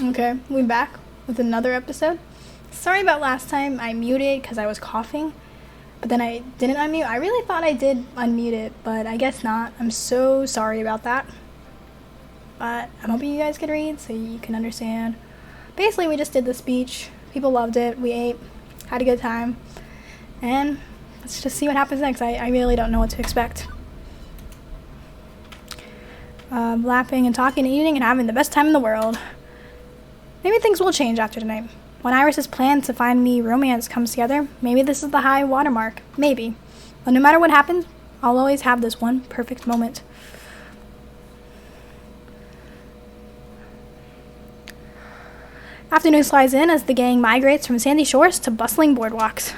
Okay, we're back with another episode. Sorry about last time I muted because I was coughing, but then I didn't unmute. I really thought I did unmute it, but I guess not. I'm so sorry about that. But I'm hoping you guys can read so you can understand. Basically, we just did the speech. People loved it. We ate, had a good time, and let's just see what happens next. I really don't know what to expect. Laughing and talking and eating and having the best time in the world. Maybe things will change after tonight. When Iris's plan to find me romance comes together, maybe this is the high watermark. Maybe. But no matter what happens, I'll always have this one perfect moment. Afternoon slides in as the gang migrates from sandy shores to bustling boardwalks.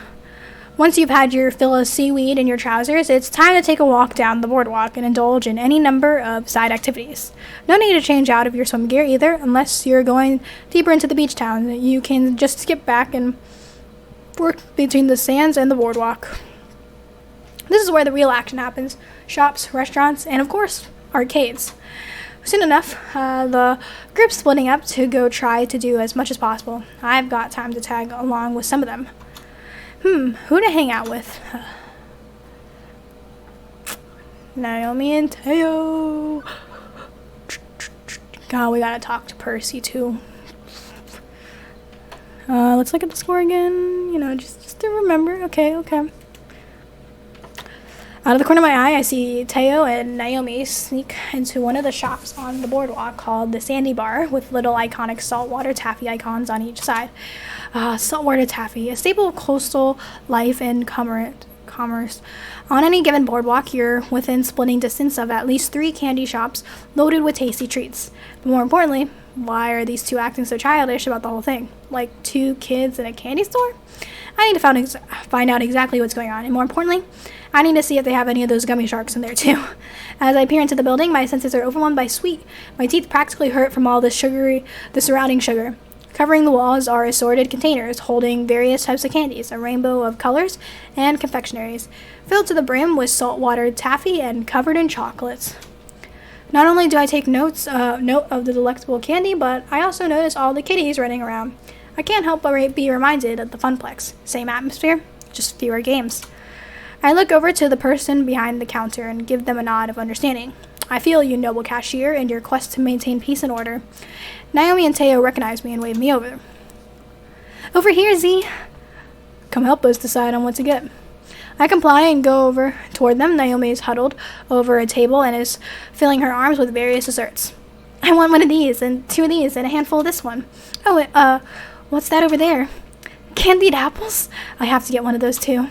Once you've had your fill of seaweed in your trousers, it's time to take a walk down the boardwalk and indulge in any number of side activities. No need to change out of your swim gear either, unless you're going deeper into the beach town. You can just skip back and work between the sands and the boardwalk. This is where the real action happens. Shops, restaurants, and of course, arcades. Soon enough, the group's splitting up to go try to do as much as possible. I've got time to tag along with some of them. Who to hang out with? Naomi and Teo. God, we gotta talk to Percy too. Let's look at the score again. Just to remember. Okay. Out of the corner of my eye, I see Teo and Naomi sneak into one of the shops on the boardwalk called the Sandy Bar, with little iconic saltwater taffy icons on each side. Saltwater taffy, a staple of coastal life and commerce. On any given boardwalk, you're within splitting distance of at least 3 candy shops loaded with tasty treats. But more importantly, why are these two acting so childish about the whole thing? Like 2 kids in a candy store? I need to find out exactly what's going on, and more importantly, I need to see if they have any of those gummy sharks in there too. As I peer into the building, my senses are overwhelmed by sweet. My teeth practically hurt from all the surrounding sugar. Covering the walls are assorted containers holding various types of candies, a rainbow of colors and confectionaries, filled to the brim with saltwater taffy and covered in chocolates. Not only do I take note of the delectable candy, but I also notice all the kitties running around. I can't help but be reminded of the Funplex. Same atmosphere, just fewer games. I look over to the person behind the counter and give them a nod of understanding. I feel you, noble cashier, in your quest to maintain peace and order. Naomi and Teo recognize me and wave me over. Over here, Z. Come help us decide on what to get. I comply and go over toward them. Naomi is huddled over a table and is filling her arms with various desserts. I want one of these, and 2 of these, and a handful of this one. Oh, what's that over there? Candied apples? I have to get one of those too.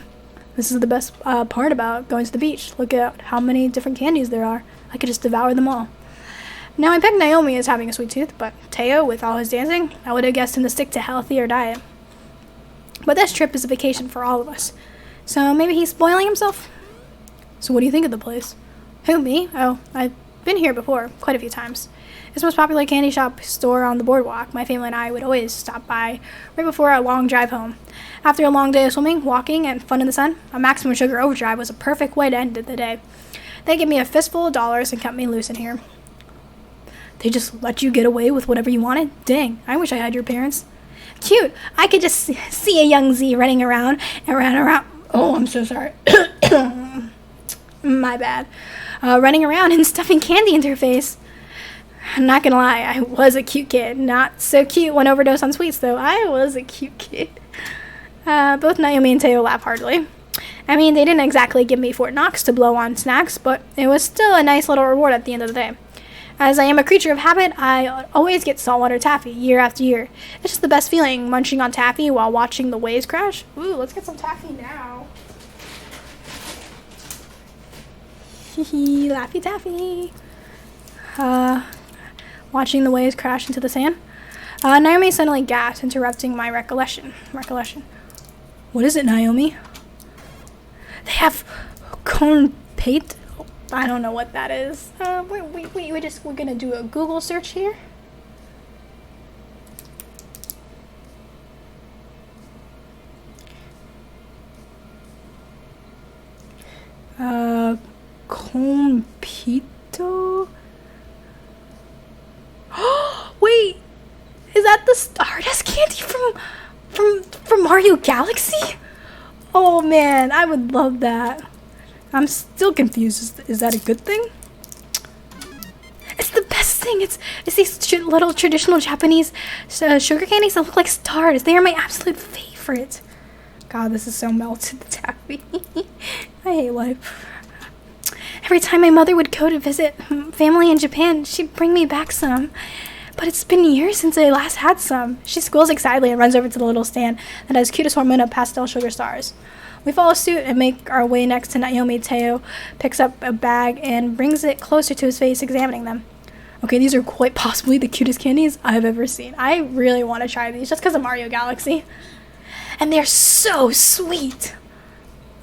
This is the best part about going to the beach. Look at how many different candies there are. I could just devour them all. Now, I pegged Naomi as having a sweet tooth, but Teo, with all his dancing, I would have guessed him to stick to healthier diet. But this trip is a vacation for all of us. So maybe he's spoiling himself? So what do you think of the place? Who, me? Oh, I've been here before, quite a few times. It's the most popular candy shop store on the boardwalk. My family and I would always stop by right before our long drive home. After a long day of swimming, walking, and fun in the sun, a maximum sugar overdrive was a perfect way to end the day. They gave me a fistful of dollars and cut me loose in here. They just let you get away with whatever you wanted? Dang, I wish I had your parents. Cute. I could just see a young Z running around and around. Oh, I'm so sorry. My bad. Running around and stuffing candy into her face. I'm not gonna lie, I was a cute kid. Not so cute when overdosed on sweets, though. I was a cute kid. Both Naomi and Teo laugh heartily. I mean, they didn't exactly give me Fort Knox to blow on snacks, but it was still a nice little reward at the end of the day. As I am a creature of habit, I always get saltwater taffy year after year. It's just the best feeling, munching on taffy while watching the waves crash. Ooh, let's get some taffy now. Hee Laffy Taffy. Watching the waves crash into the sand. Naomi suddenly gasped, interrupting my recollection. What is it, Naomi? They have corn pate. I don't know what that is. We're gonna do a Google search here. Compito. Wait, is that Mario Galaxy? Oh man, I would love that. I'm still confused. Is that a good thing? It's the best thing. It's these little traditional Japanese sugar candies that look like stars. They are my absolute favorite. God, this is so melted taffy. I hate life. Every time my mother would go to visit family in Japan, she'd bring me back some. But it's been years since I last had some. She squeals excitedly and runs over to the little stand that has cute assortment of pastel sugar stars. We follow suit and make our way next to Naomi. Teo picks up a bag and brings it closer to his face, examining them. Okay, these are quite possibly the cutest candies I've ever seen. I really want to try these just because of Mario Galaxy. And they're so sweet.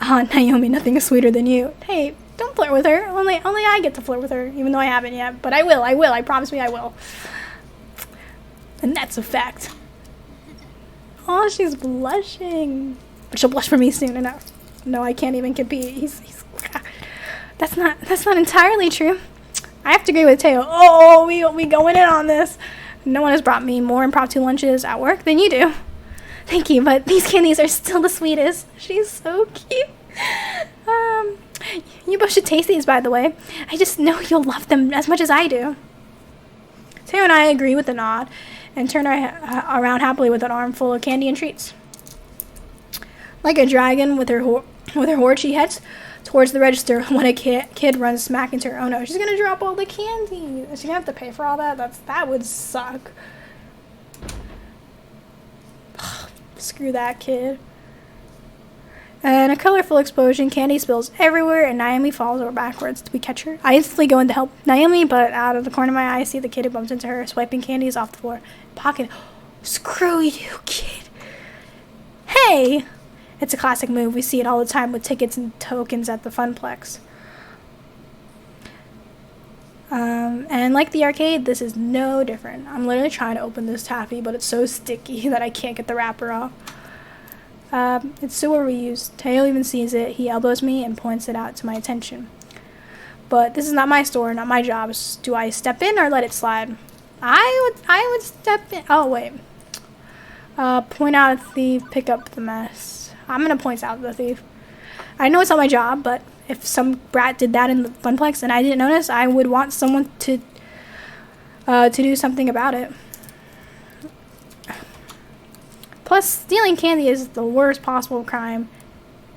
Naomi, nothing is sweeter than you. Hey, don't flirt with her. Only I get to flirt with her, even though I haven't yet. But I will. I promise me I will. And that's a fact. Oh, she's blushing. But she'll blush for me soon enough. No, I can't even compete. He's That's not entirely true. I have to agree with Teo. Oh, we going in on this. No one has brought me more impromptu lunches at work than you do. Thank you, but these candies are still the sweetest. She's so cute. You both should taste these, by the way. I just know you'll love them as much as I do. Teo and I agree with a nod and turn around happily with an armful of candy and treats. Like a dragon with her hoard, she heads towards the register when a kid runs smack into her. Oh no, she's gonna drop all the candy. Is she gonna have to pay for all that? That would suck. Screw that kid. And a colorful explosion, candy spills everywhere, and Naomi falls over backwards. Do we catch her? I instantly go in to help Naomi, but out of the corner of my eye, I see the kid who bumps into her, swiping candies off the floor. Pocket. Screw you, kid. Hey! It's a classic move. We see it all the time with tickets and tokens at the Funplex. And like the arcade, this is no different. I'm literally trying to open this taffy, but it's so sticky that I can't get the wrapper off. It's sewer reused. Teo even sees it. He elbows me and points it out to my attention. But this is not my store, not my job. Do I step in or let it slide? I would step in. Oh, wait. Point out a thief, pick up the mess. I'm gonna point out the thief. I know it's not my job, but if some brat did that in the Funplex and I didn't notice, I would want someone to do something about it. Plus, stealing candy is the worst possible crime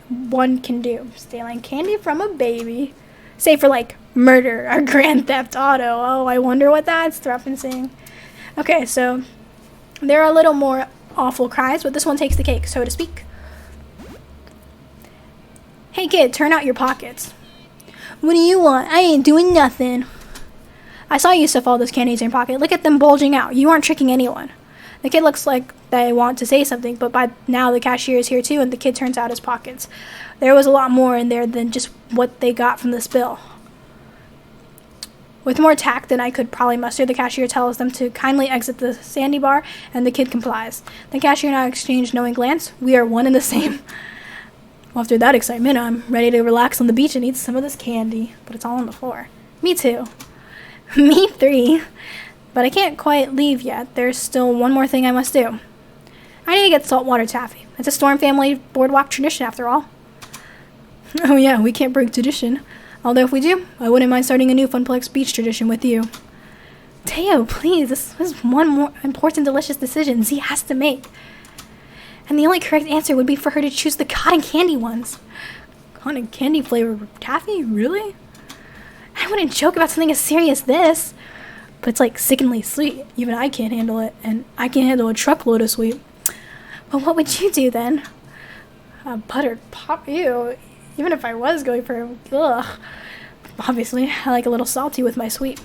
one can do. Stealing candy from a baby. Say for, like, murder or Grand Theft Auto. Oh, I wonder what that's referencing. Okay, so there are a little more awful crimes, but this one takes the cake, so to speak. Hey, kid, turn out your pockets. What do you want? I ain't doing nothing. I saw you stuff all those candies in your pocket. Look at them bulging out. You aren't tricking anyone. The kid looks like they want to say something, but by now the cashier is here too, and the kid turns out his pockets. There was a lot more in there than just what they got from the spill. With more tact than I could probably muster, the cashier tells them to kindly exit the sandy bar, and the kid complies. The cashier and I exchange knowing glance. We are one and the same. After that excitement, I'm ready to relax on the beach and eat some of this candy, but it's all on the floor. Me too. Me 3. But I can't quite leave yet. There's still one more thing I must do. I need to get saltwater taffy. It's a Storm family boardwalk tradition after all. Oh yeah, we can't break tradition. Although if we do, I wouldn't mind starting a new Funplex beach tradition with you. Teo, please, this is one more important delicious decision Z has to make. And the only correct answer would be for her to choose the cotton candy ones. Cotton candy flavor taffy? Really? I wouldn't joke about something as serious as this. But it's like sickeningly sweet. Even I can't handle it, and I can't handle a truckload of sweet. Well, what would you do then? A buttered pop? Ew. Even if I was going for ugh. Obviously, I like a little salty with my sweet.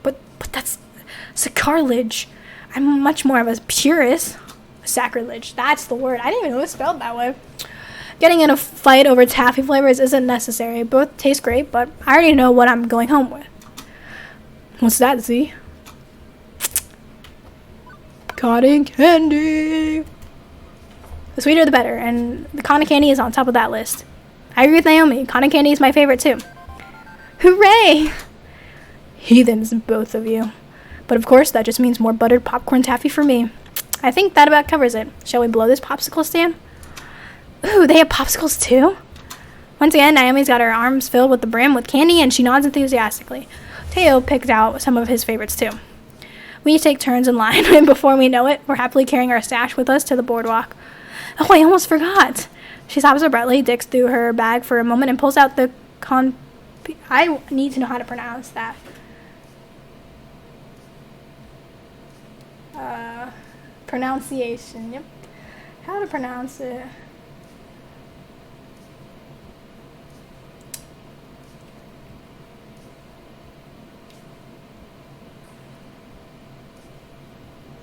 But that's sacrilege. I'm much more of a purist. Sacrilege. That's the word. I didn't even know it was spelled that way. Getting in a fight over taffy flavors isn't necessary. Both taste great, but I already know what I'm going home with. What's that, Z? Cotton candy. The sweeter the better, and the cotton candy is on top of that list. I agree with Naomi. Cotton candy is my favorite too. Hooray! Heathens, both of you. But of course, that just means more buttered popcorn taffy for me. I think that about covers it. Shall we blow this popsicle stand? Ooh, they have popsicles too? Once again, Naomi's got her arms filled with the brim with candy, and she nods enthusiastically. Teo picked out some of his favorites too. We each take turns in line, and before we know it, we're happily carrying our stash with us to the boardwalk. Oh, I almost forgot. She stops abruptly, digs through her bag for a moment, and pulls out the I need to know how to pronounce that. Pronunciation, yep. How to pronounce it?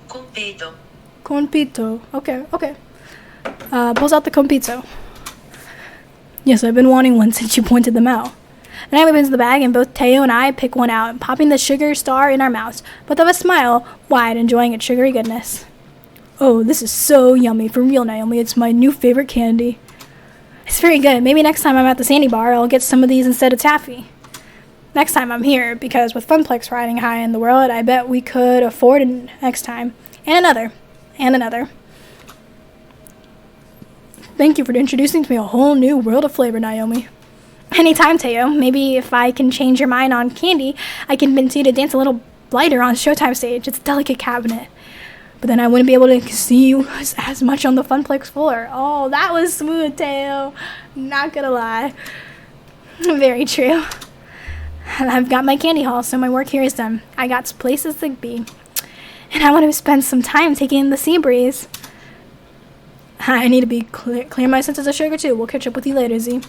Compito. Compito. Okay. Pulls out the compito. Yes, I've been wanting one since you pointed them out. And I opens the bag, and both Teo and I pick one out, popping the sugar star in our mouths, both of us smile, wide, enjoying its sugary goodness. Oh, this is so yummy. For real, Naomi, it's my new favorite candy. It's very good. Maybe next time I'm at the Sandy Bar, I'll get some of these instead of taffy. Next time I'm here, because with Funplex riding high in the world, I bet we could afford it next time. And another. And another. Thank you for introducing to me a whole new world of flavor, Naomi. Anytime, Teo. Maybe if I can change your mind on candy, I can convince you to dance a little lighter on Showtime stage. It's a delicate cabinet. But then I wouldn't be able to see you as much on the Funplex floor. Oh, that was smooth, Teo. Not gonna lie. Very true. I've got my candy haul, so my work here is done. I got places to be. And I want to spend some time taking in the sea breeze. I need to be clear my senses of sugar, too. We'll catch up with you later, Z.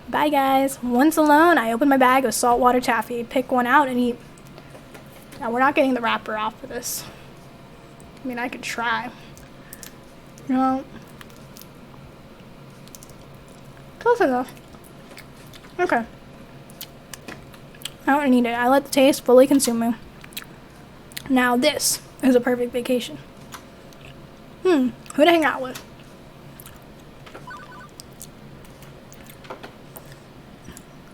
Bye, guys. Once alone, I open my bag of saltwater taffy, pick one out, and eat. Now, we're not getting the wrapper off of this. I mean, I could try. No. Close enough. Okay. I don't need it. I let the taste fully consume me. Now, this is a perfect vacation. Who to hang out with?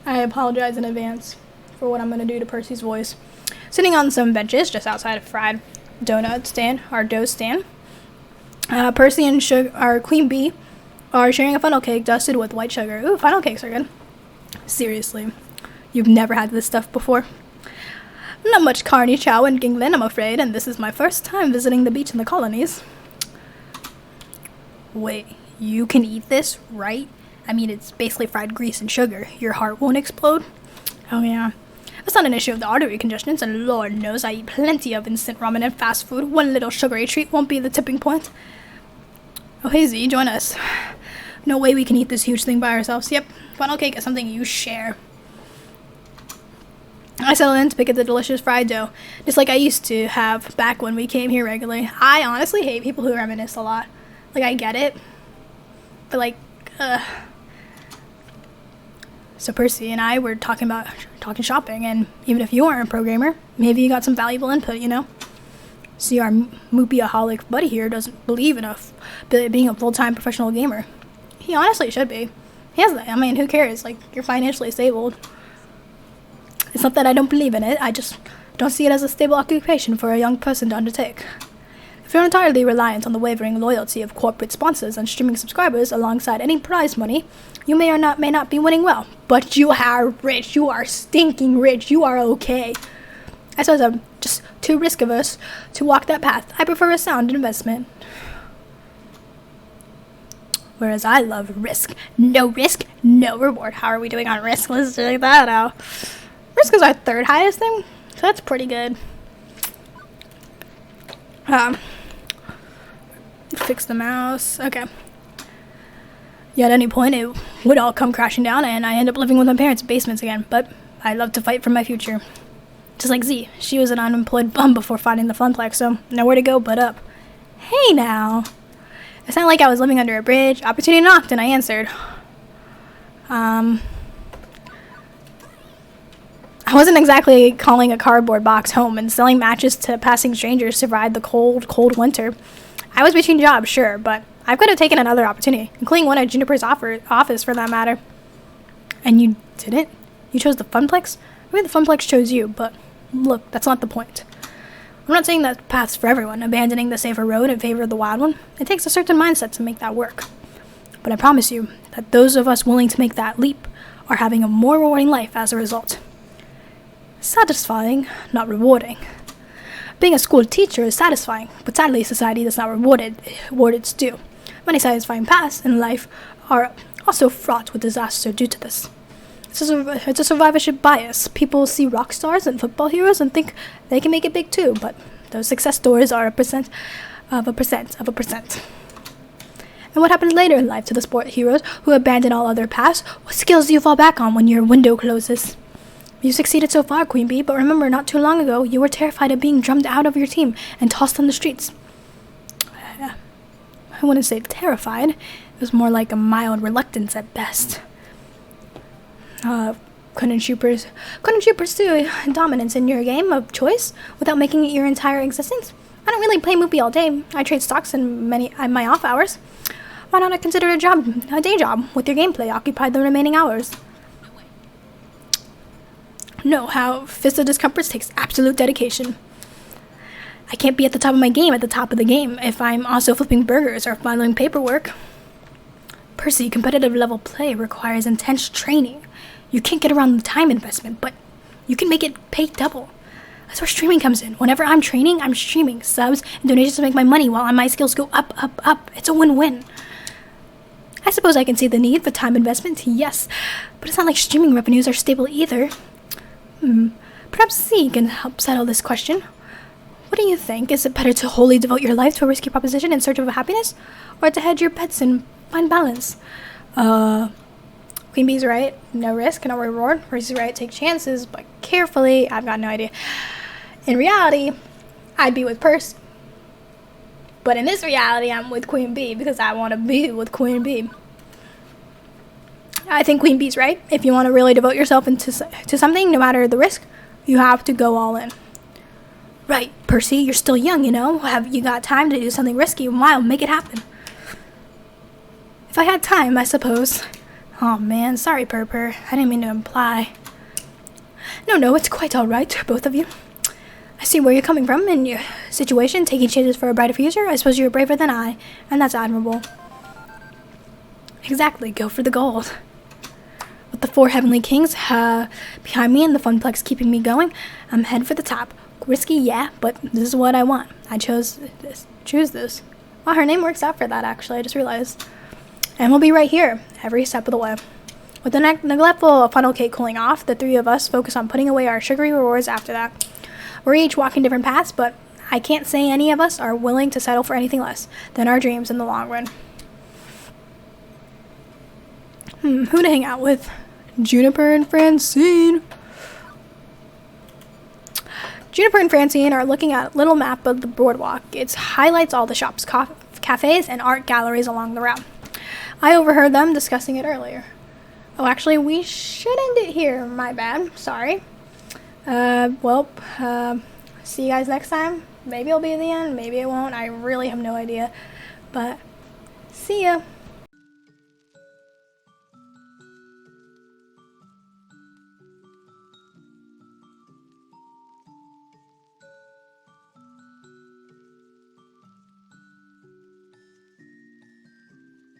I apologize in advance for what I'm going to do to Percy's voice. Sitting on some benches just outside of Fried Donut stand, our dough stand, Percy and our Queen Bee are sharing a funnel cake dusted with white sugar. Ooh, funnel cakes are good. Seriously, you've never had this stuff before? Not much carny chow in England, I'm afraid, and this is my first time visiting the beach in the colonies. Wait, you can eat this, right? I mean, it's basically fried grease and sugar. Your heart won't explode? Oh, yeah. That's not an issue of the artery congestions, and Lord knows I eat plenty of instant ramen and fast food. One little sugary treat won't be the tipping point. Oh, hey, Z, join us. No way we can eat this huge thing by ourselves. Yep, funnel cake is something you share. I settled in to pick at the delicious fried dough, just like I used to have back when we came here regularly. I honestly hate people who reminisce a lot. Like, I get it, but like, So Percy and I were talking shopping, and even if you aren't a programmer, maybe you got some valuable input, you know? See, our Moopyaholic buddy here doesn't believe in being a full-time professional gamer. He honestly should be. He has that. I mean, who cares? Like, you're financially stable. It's not that I don't believe in it, I just don't see it as a stable occupation for a young person to undertake. If you're entirely reliant on the wavering loyalty of corporate sponsors and streaming subscribers alongside any prize money, you may not be winning well. But you are rich. You are stinking rich. You are okay. I suppose I'm just too risk-averse to walk that path. I prefer a sound investment. Whereas I love risk. No risk, no reward. How are we doing on risk? Let's check that out. Risk is our third highest thing, so that's pretty good. Fix the mouse. Okay. Yeah, at any point, it would all come crashing down, and I end up living with my parents' basements again. But I love to fight for my future. Just like Z. She was an unemployed bum before finding the Funplex, so nowhere to go but up. Hey, now. It's not like I was living under a bridge. Opportunity knocked, and I answered. I wasn't exactly calling a cardboard box home, and selling matches to passing strangers survived the cold, cold winter. I was between jobs, sure, but I could have taken another opportunity, including one at Juniper's office for that matter. And you didn't? You chose the Funplex? Maybe the Funplex chose you, but look, that's not the point. I'm not saying that path's for everyone, abandoning the safer road in favor of the wild one. It takes a certain mindset to make that work. But I promise you that those of us willing to make that leap are having a more rewarding life as a result. Satisfying, not rewarding. Being a school teacher is satisfying, but sadly society does not reward its due. Many satisfying paths in life are also fraught with disaster due to this. It's a survivorship bias. People see rock stars and football heroes and think they can make it big too, but those success stories are a percent of a percent of a percent. And what happens later in life to the sport heroes who abandon all other paths? What skills do you fall back on when your window closes? You succeeded so far, Queen Bee, but remember, not too long ago, you were terrified of being drummed out of your team and tossed on the streets. I wouldn't say terrified. It was more like a mild reluctance at best. Couldn't you pursue dominance in your game of choice without making it your entire existence? I don't really play Moopy all day. I trade stocks in my off hours. Why not consider a day job, with your gameplay occupied the remaining hours? No, how Fist of Discomforts takes absolute dedication. I can't be at the top of my game at the top of the game if I'm also flipping burgers or filing paperwork. Percy, competitive level play requires intense training. You can't get around the time investment, but you can make it pay double. That's where streaming comes in. Whenever I'm training, I'm streaming. Subs and donations to make my money while my skills go up, up, up. It's a win-win. I suppose I can see the need for time investment, yes, but it's not like streaming revenues are stable either. Perhaps C can help settle this question. What do you think? Is it better to wholly devote your life to a risky proposition in search of happiness, or to hedge your bets and find balance? Queen Bee's right. No risk, no reward. Percy's right. Take chances, but carefully. I've got no idea. In reality, I'd be with Percy. But in this reality, I'm with Queen Bee because I want to be with Queen Bee. I think Queen Bee's right. If you want to really devote yourself to something, no matter the risk, you have to go all in. Right, Percy, you're still young, you know. Have you got time to do something risky and wild? Make it happen. If I had time, I suppose. Oh man, sorry, Purpur. I didn't mean to imply. No, it's quite all right, both of you. I see where you're coming from in your situation, taking chances for a brighter future. I suppose you're braver than I, and that's admirable. Exactly, go for the gold. With the 4 heavenly kings behind me and the funplex keeping me going, I'm headed for the top. Risky, yeah, but this is what I want. I choose this. Wow, her name works out for that, actually. I just realized. And we'll be right here, every step of the way. With the neglectful funnel cake cooling off, the 3 of us focus on putting away our sugary rewards after that. We're each walking different paths, but I can't say any of us are willing to settle for anything less than our dreams in the long run. Who to hang out with? Juniper and Francine. Juniper and Francine are looking at a little map of the boardwalk. It highlights all the shops, cafes, and art galleries along the route. I overheard them discussing it earlier. Oh, actually, we should end it here. My bad. Sorry. See you guys next time. Maybe it'll be the end. Maybe it won't. I really have no idea. But, see ya.